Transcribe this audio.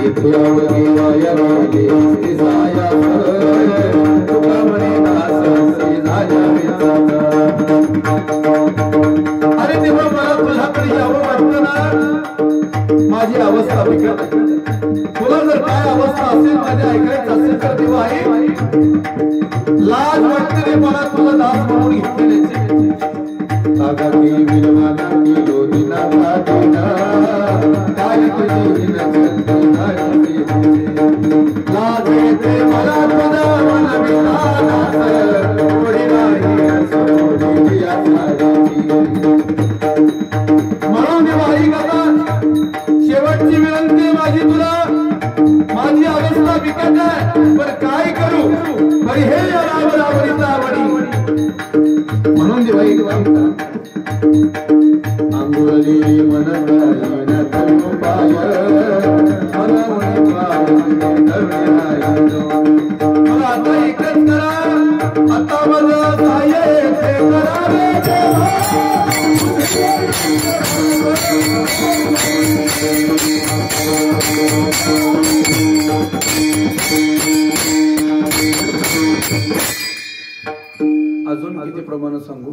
येथे अवघेवाया राहिले श्री जाया तुका म्हणे दास श्री जाया वेचाचा. अरे तेव्हा मला तुझ्याकडे यावं वाटतं ना. माझी अवस्था बिकट आहे. तुला जर काय अवस्था असेल माझे ऐकायचं असेल तर तेव्हा आहे लाज वाटते रे मला तुझं दास म्हणून घेतलेले. कागा की विलवाना की लोदिना कादिना काय तुझी विनचंदना लाज येते मला तुझा मन विधानास थोडी नाही सोडी यासारी. म्हणून देवाई काका शेवटची विनंती माझी तुला. माझी अवस्था बिकट आहे पण काय करू बरी हे राम रावणीचा आवडी. म्हणून देवाई काका अंगुळी मन गायन तनु पाय मन मला आता एकच करा. आता माझं सहाय्य ते करावे अजून किती प्रमाण सांगू.